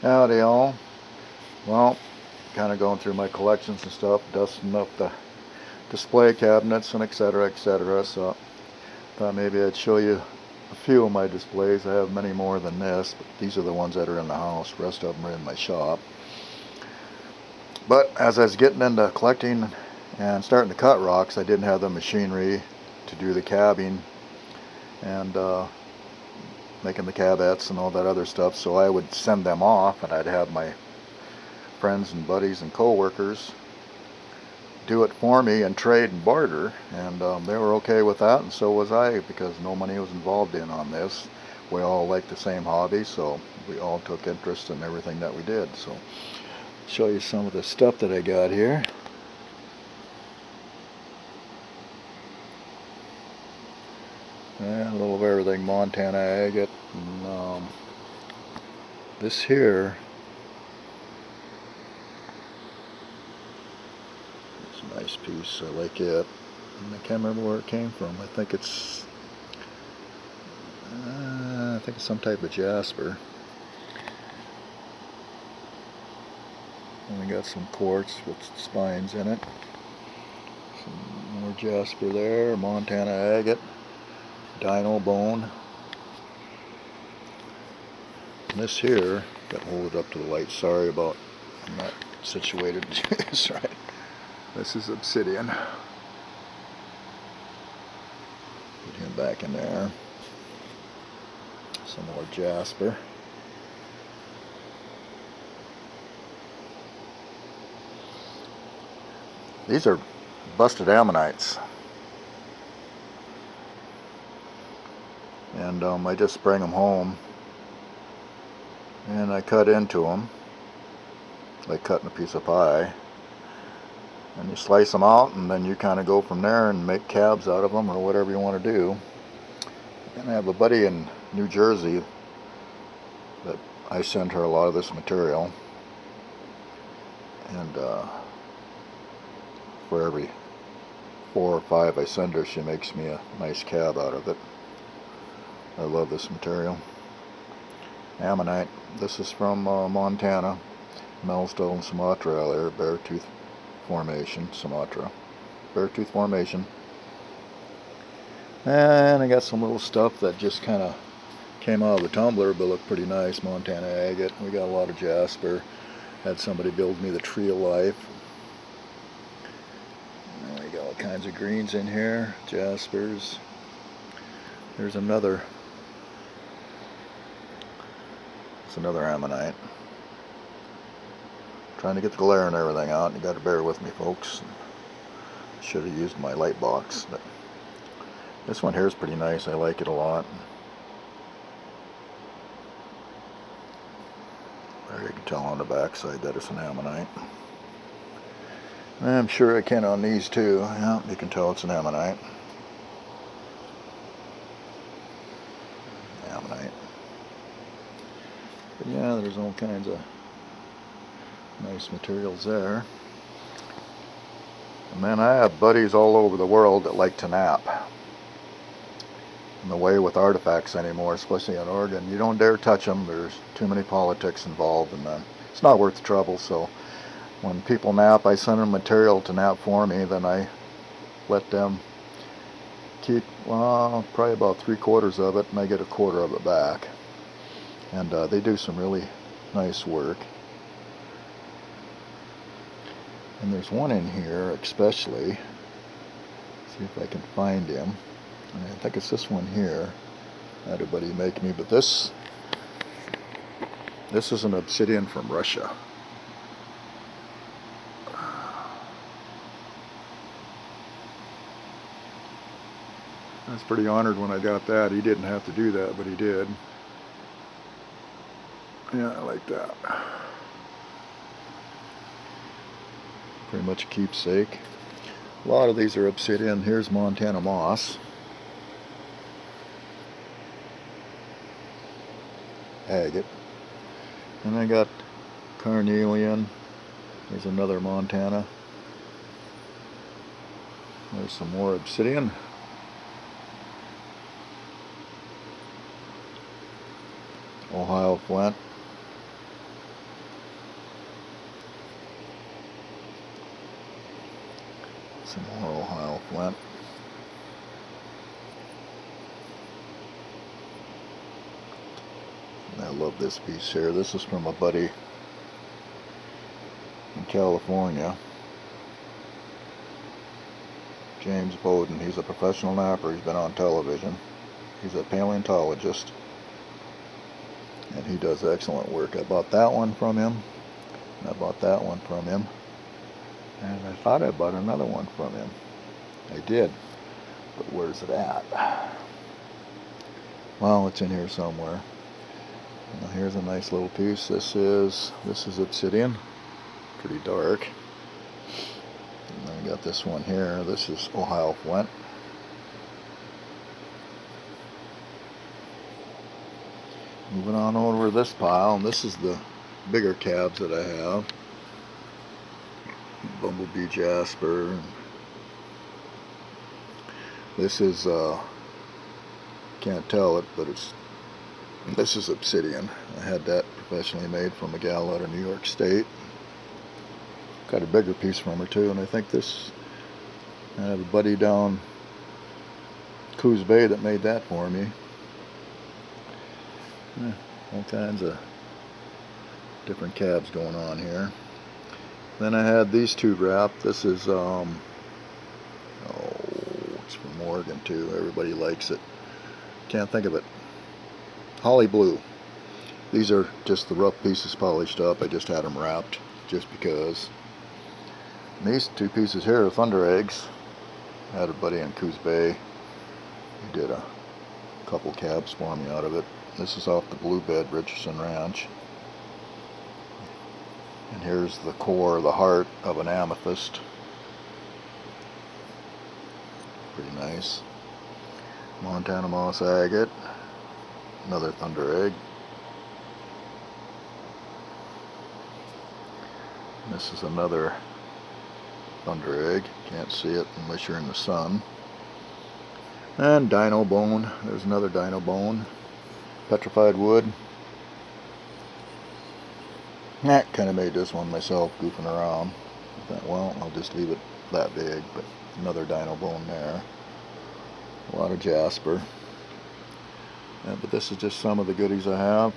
Howdy all. Well, kind of going through my collections and stuff, dusting up the display cabinets and etc. So thought maybe I'd show you a few of my displays. I have many more than this, but these are the ones that are in the house. The rest of them are in my shop. But as I was getting into collecting and starting to cut rocks, I didn't have the machinery to do the cabbing and making the cabettes and all that other stuff, so I would send them off and I'd have my friends and buddies and co-workers do it for me and trade and barter, and they were okay with that, and so was I, because no money was involved in on this. We all liked the same hobby, so we all took interest in everything that we did. So show you some of the stuff that I got here. A little of everything, Montana agate. And, this here is a nice piece. I like it. And I can't remember where it came from. I think it's some type of jasper. And we got some quartz with spines in it. Some more jasper there, Montana agate, dino bone. And this here, got to hold it up to the light. Sorry about, I'm not situated to do this right. This is obsidian. Put him back in there. Some more jasper. These are busted ammonites. And I just bring them home and I cut into them like cutting a piece of pie, and you slice them out, and then you kind of go from there and make cabs out of them or whatever you want to do. And I have a buddy in New Jersey that I send her a lot of this material, and for every 4 or 5 I send her, she makes me a nice cab out of it. I love this material. Ammonite. This is from Montana, Melstowe and Sumatra there, Beartooth Formation, Sumatra. Beartooth Formation. And I got some little stuff that just kind of came out of the tumbler but looked pretty nice. Montana agate. We got a lot of jasper. Had somebody build me the tree of life. And we got all kinds of greens in here. Jaspers. There's another. It's another ammonite. Trying to get the glare and everything out. You got to bear with me, folks. Should have used my light box, but this one here is pretty nice. I like it a lot. There you can tell on the back side that it's an ammonite. I'm sure I can on these too. Yeah, you can tell it's an ammonite. Ammonite. But yeah, there's all kinds of nice materials there. And then I have buddies all over the world that like to nap. In the way with artifacts anymore, especially in Oregon, you don't dare touch them. There's too many politics involved, and it's not worth the trouble. So when people nap, I send them material to nap for me. Then I let them keep, well, probably about 3/4 of it, and I get 1/4 of it back. And they do some really nice work. And there's one in here especially. See if I can find him. And I think it's this one here. I had a buddy make me, but this is an obsidian from Russia. I was pretty honored when I got that. He didn't have to do that, but he did. Yeah, I like that. Pretty much a keepsake. A lot of these are obsidian. Here's Montana moss. Agate. And I got carnelian. There's another Montana. There's some more obsidian. Ohio flint. Some more Ohio flint. I love this piece here. This is from a buddy in California, James Bowden. He's a professional napper. He's been on television. He's a paleontologist, and he does excellent work. I bought that one from him, and I bought that one from him, and I thought I bought another one from him. I did, but where's it at? Well, it's in here somewhere. Now here's a nice little piece. This is obsidian, pretty dark. And then we got this one here. This is Ohio flint. Moving on over to this pile, and this is the bigger cabs that I have. Bumblebee jasper. This is can't tell it, but this is obsidian. I had that professionally made from a gal out of New York State. Got a bigger piece from her too, and I think I have a buddy down Coos Bay that made that for me. All kinds of different cabs going on here. Then I had these two wrapped. This is it's from Morgan too. Everybody likes it. Can't think of it. Holly blue. These are just the rough pieces polished up. I just had them wrapped just because. And these two pieces here are thunder eggs. I had a buddy in Coos Bay. He did a couple cabs for me out of it. This is off the Blue Bed Richardson Ranch. And here's the core, the heart of an amethyst. Pretty nice. Montana moss agate. Another thunder egg. This is another thunder egg. Can't see it unless you're in the sun. And dino bone. There's another dino bone. Petrified wood. That kind of made this one myself, goofing around. I thought, well, I'll just leave it that big, but another dino bone there. A lot of jasper. Yeah, but this is just some of the goodies I have.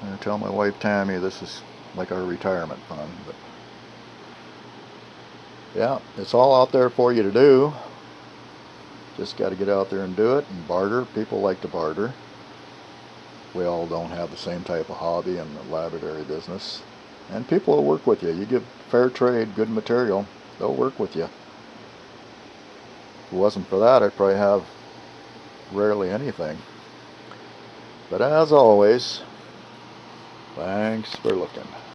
And I tell my wife Tammy this is like our retirement fund. But yeah, it's all out there for you to do. Just got to get out there and do it and barter. People like to barter. We all don't have the same type of hobby in the laboratory business. And people will work with you. You give fair trade, good material, they'll work with you. If it wasn't for that, I'd probably have rarely anything. But as always, thanks for looking.